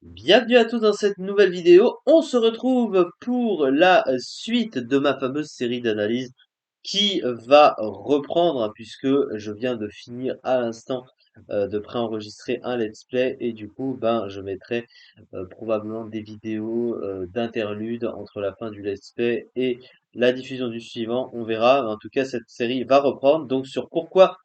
Bienvenue à tous dans cette nouvelle vidéo. On se retrouve pour la suite de ma fameuse série d'analyses qui va reprendre puisque je viens de finir à l'instant de préenregistrer un let's play et du coup je mettrai probablement des vidéos d'interlude entre la fin du let's play et la diffusion du suivant. On verra. En tout cas, cette série va reprendre. Donc sur pourquoi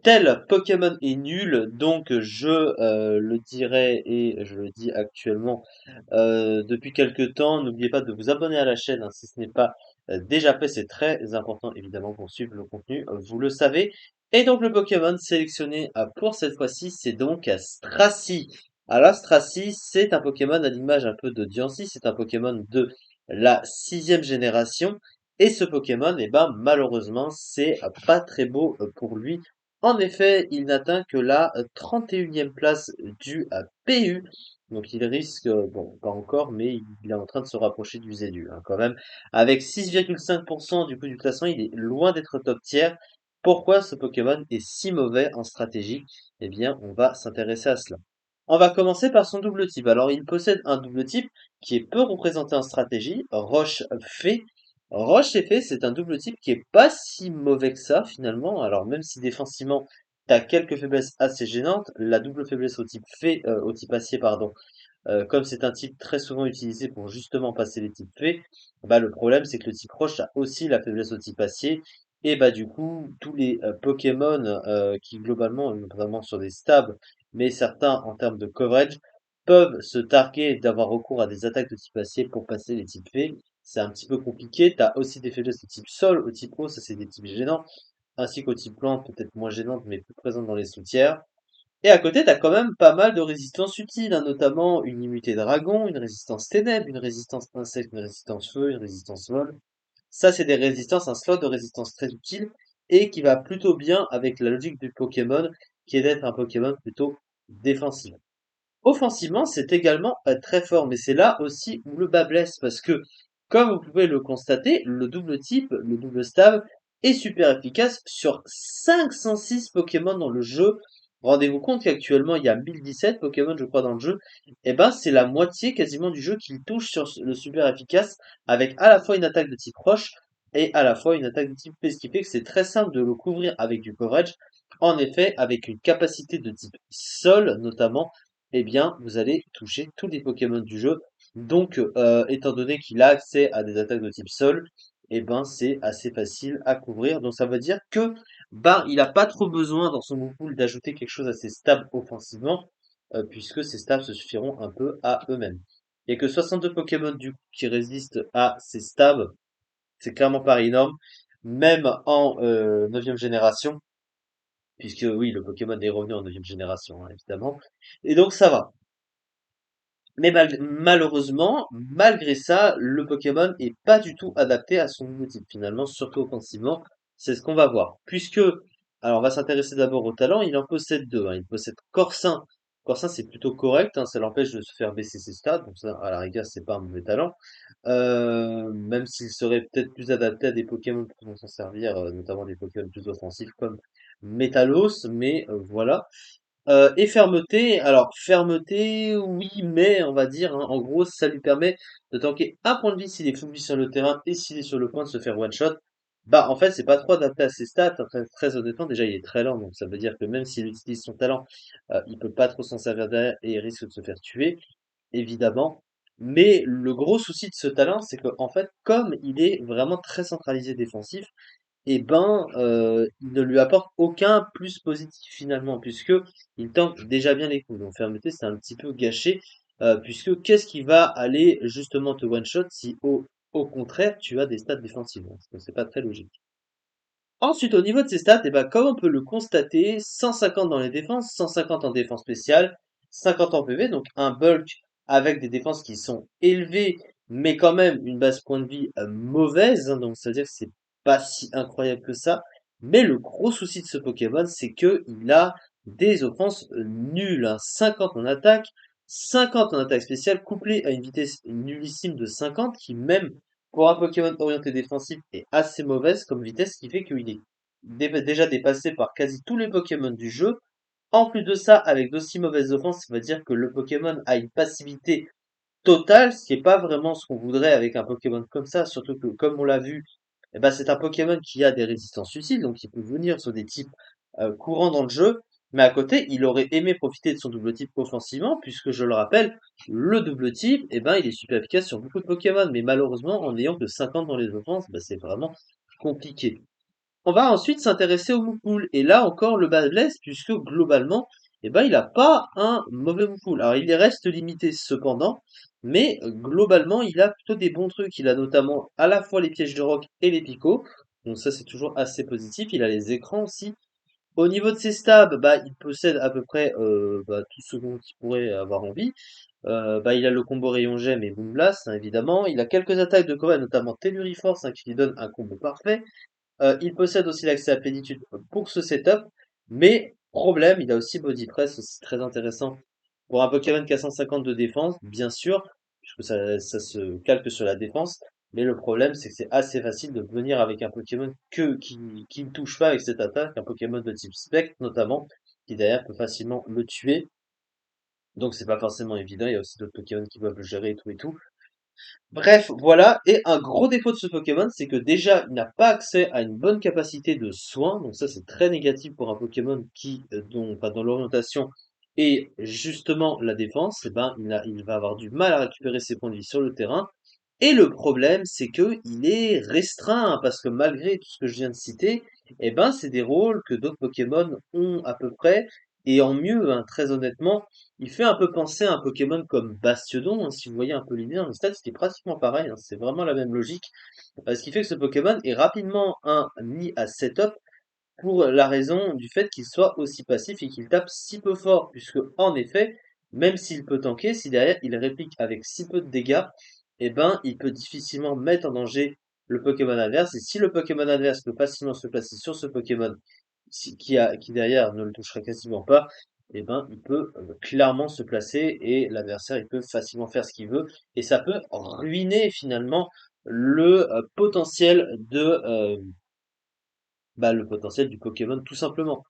tel Pokémon est nul, donc je le dirai et je le dis actuellement depuis quelque temps. N'oubliez pas de vous abonner à la chaîne hein, si ce n'est pas déjà fait, c'est très important évidemment pour suivre le contenu, vous le savez. Et donc le Pokémon sélectionné pour cette fois-ci, c'est donc Stracy. Alors Stracy, c'est un Pokémon à l'image un peu de Diancie, c'est un Pokémon de la sixième génération. Et ce Pokémon, malheureusement, c'est pas très beau pour lui. En effet, il n'atteint que la 31e place du PU. Donc il risque, bon, pas encore, mais il est en train de se rapprocher du Zédu, hein, quand même. Avec 6,5% du coup du classement, il est loin d'être top tier. Pourquoi ce Pokémon est si mauvais en stratégie? Eh bien, on va s'intéresser à cela. On va commencer par son double type. Alors, il possède un double type qui est peu représenté en stratégie, Roche-Fée. Roche-Fée, c'est un double type qui est pas si mauvais que ça, finalement. Alors, même si défensivement, t'as quelques faiblesses assez gênantes, la double faiblesse au type Fée, au type acier, pardon, comme c'est un type très souvent utilisé pour justement passer les types fées, le problème c'est que le type roche a aussi la faiblesse au type acier. Et du coup, tous les Pokémon qui globalement, notamment sur des stabs, mais certains en termes de coverage, peuvent se targuer d'avoir recours à des attaques de type acier pour passer les types fées. C'est un petit peu compliqué. T'as aussi des faiblesses au type sol, au type eau, ça c'est des types gênants, ainsi qu'au type plante, peut-être moins gênantes, mais plus présentes dans les soutières. Et à côté, t'as quand même pas mal de résistances utiles, hein, notamment une immunité dragon, une résistance ténèbres, une résistance insecte, une résistance feu, une résistance vol. Ça, c'est des résistances, un slot de résistance très utile et qui va plutôt bien avec la logique du Pokémon, qui est d'être un Pokémon plutôt défensif. Offensivement, c'est également très fort, mais c'est là aussi où le bas blesse, parce que, comme vous pouvez le constater, le double type, le double stab, est super efficace sur 506 Pokémon dans le jeu. Rendez-vous compte qu'actuellement, il y a 1017 Pokémon, je crois, dans le jeu. Et c'est la moitié quasiment du jeu qui touche sur le super efficace, avec à la fois une attaque de type roche et à la fois une attaque de type fée, ce qui fait que c'est très simple de le couvrir avec du coverage. En effet, avec une capacité de type sol, notamment, vous allez toucher tous les Pokémon du jeu. Donc, étant donné qu'il a accès à des attaques de type sol, c'est assez facile à couvrir. Donc, ça veut dire que, il a pas trop besoin dans son move pool d'ajouter quelque chose à ses stabs offensivement, puisque ses stabs se suffiront un peu à eux-mêmes. Il y a que 62 Pokémon du coup qui résistent à ces stabs. C'est clairement pas énorme, même en 9e génération, puisque oui, le Pokémon est revenu en 9e génération, hein, évidemment. Et donc ça va. Mais malheureusement, malgré ça, le Pokémon est pas du tout adapté à son nouveau type finalement, surtout offensivement. C'est ce qu'on va voir. Alors on va s'intéresser d'abord au talent, il en possède deux, hein. Il possède Corsin. Corsin c'est plutôt correct, hein, ça l'empêche de se faire baisser ses stats, donc ça à la rigueur c'est pas un mauvais talent. Même s'il serait peut-être plus adapté à des Pokémon qui vont s'en servir, notamment des Pokémon plus offensifs comme Métalos, mais voilà. Et fermeté, alors fermeté, oui, mais on va dire, hein, en gros, ça lui permet de tanker un point de vie s'il est full vie sur le terrain et s'il est sur le point de se faire one shot. En fait, c'est pas trop adapté à ses stats, hein, très honnêtement. Déjà, il est très lent, donc ça veut dire que même s'il utilise son talent, il peut pas trop s'en servir derrière et il risque de se faire tuer, évidemment. Mais le gros souci de ce talent, c'est que en fait, comme il est vraiment très centralisé défensif, il ne lui apporte aucun plus positif finalement, puisque il tank déjà bien les coups. Donc fermeté, c'est un petit peu gâché, puisque qu'est-ce qui va aller justement te one-shot si au contraire tu as des stats défensives? Donc c'est pas très logique. Ensuite, au niveau de ses stats, comme on peut le constater, 150 dans les défenses, 150 en défense spéciale, 50 en PV, donc un bulk avec des défenses qui sont élevées, mais quand même une base point de vie mauvaise, hein, donc c'est-à-dire que c'est pas si incroyable que ça. Mais le gros souci de ce Pokémon, c'est que il a des offenses nulles, hein, 50 en attaque, 50 en attaque spéciale, couplé à une vitesse nullissime de 50, qui même pour un Pokémon orienté défensif est assez mauvaise comme vitesse, ce qui fait qu'il est déjà dépassé par quasi tous les Pokémon du jeu. En plus de ça, avec d'aussi mauvaises offenses, ça veut dire que le Pokémon a une passivité totale, ce qui est pas vraiment ce qu'on voudrait avec un Pokémon comme ça, surtout que, comme on l'a vu, eh ben, c'est un Pokémon qui a des résistances suicides, donc il peut venir sur des types courants dans le jeu, mais à côté, il aurait aimé profiter de son double type offensivement, puisque je le rappelle, le double type, eh ben, il est super efficace sur beaucoup de Pokémon, mais malheureusement, en n'ayant que 50 dans les offenses, ben, c'est vraiment compliqué. On va ensuite s'intéresser au Moupoul. Et là encore, le bas blesse, puisque globalement, eh ben, il n'a pas un mauvais Moupoul. Alors, il reste limité cependant, mais globalement, il a plutôt des bons trucs. Il a notamment à la fois les pièges de roc et les picots. Donc ça, c'est toujours assez positif. Il a les écrans aussi. Au niveau de ses stabs, bah, il possède à peu près bah, tout ce dont il pourrait avoir envie. Bah, il a le combo rayon gemme et boom blast, hein, évidemment. Il a quelques attaques de combat, notamment Telluriforce, hein, qui lui donne un combo parfait. Il possède aussi l'accès à plénitude pour ce setup, mais problème, il a aussi Body Press, aussi très intéressant pour un Pokémon qui a 150 de défense, bien sûr, puisque ça se calque sur la défense, mais le problème c'est que c'est assez facile de venir avec un Pokémon qui ne touche pas avec cette attaque, un Pokémon de type Spectre notamment, qui derrière peut facilement le tuer, donc c'est pas forcément évident, il y a aussi d'autres Pokémon qui peuvent le gérer et tout et tout. Bref, voilà. Et un gros défaut de ce Pokémon, c'est que déjà, il n'a pas accès à une bonne capacité de soin. Donc ça, c'est très négatif pour un Pokémon dont l'orientation est justement la défense. Eh ben, il va avoir du mal à récupérer ses points de vie sur le terrain. Et le problème, c'est que il est restreint, hein, parce que malgré tout ce que je viens de citer, eh ben, c'est des rôles que d'autres Pokémon ont à peu près, et en mieux, hein, très honnêtement. Il fait un peu penser à un Pokémon comme Bastiodon, hein, si vous voyez un peu l'idée dans le stade, c'était pratiquement pareil, hein, c'est vraiment la même logique. Ce qui fait que ce Pokémon est rapidement un nid à setup pour la raison du fait qu'il soit aussi passif et qu'il tape si peu fort, puisque en effet, même s'il peut tanker, si derrière il réplique avec si peu de dégâts, eh ben il peut difficilement mettre en danger le Pokémon adverse, et si le Pokémon adverse peut facilement se placer sur ce Pokémon qui derrière ne le touchera quasiment pas, eh ben il peut clairement se placer et l'adversaire il peut facilement faire ce qu'il veut, et ça peut ruiner finalement le potentiel le potentiel du Pokémon tout simplement.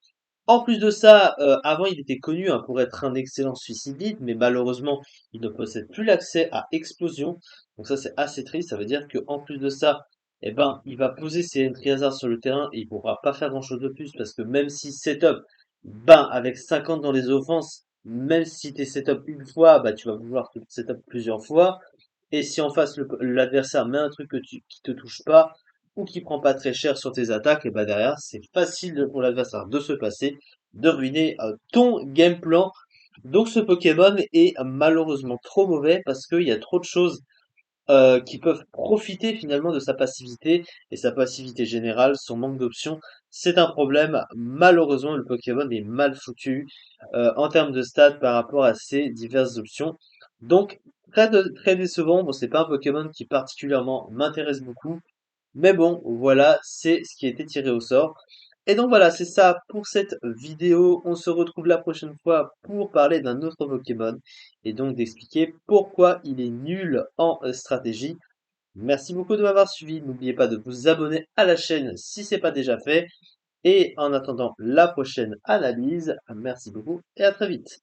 En plus de ça, avant il était connu, hein, pour être un excellent suicidite, mais malheureusement il ne possède plus l'accès à Explosion. Donc ça c'est assez triste, ça veut dire que en plus de ça, eh ben il va poser ses entry hasards sur le terrain et il pourra pas faire grand chose de plus parce que même si setup, ben avec 50 dans les offenses, même si t'es setup une fois, bah tu vas vouloir te setup plusieurs fois. Et si en face l'adversaire met un truc qui te touche pas ou qui prend pas très cher sur tes attaques, et bah derrière c'est facile pour l'adversaire de se passer, de ruiner ton game plan. Donc ce Pokémon est malheureusement trop mauvais parce qu'il y a trop de choses qui peuvent profiter finalement de sa passivité et sa passivité générale, son manque d'options. C'est un problème. Malheureusement, le Pokémon est mal foutu en termes de stats par rapport à ses diverses options. Donc, très décevant. Bon, c'est pas un Pokémon qui particulièrement m'intéresse beaucoup. Mais bon, voilà, c'est ce qui a été tiré au sort. Et donc voilà, c'est ça pour cette vidéo. On se retrouve la prochaine fois pour parler d'un autre Pokémon et donc d'expliquer pourquoi il est nul en stratégie. Merci beaucoup de m'avoir suivi. N'oubliez pas de vous abonner à la chaîne si c'est pas déjà fait. Et en attendant la prochaine analyse, merci beaucoup et à très vite.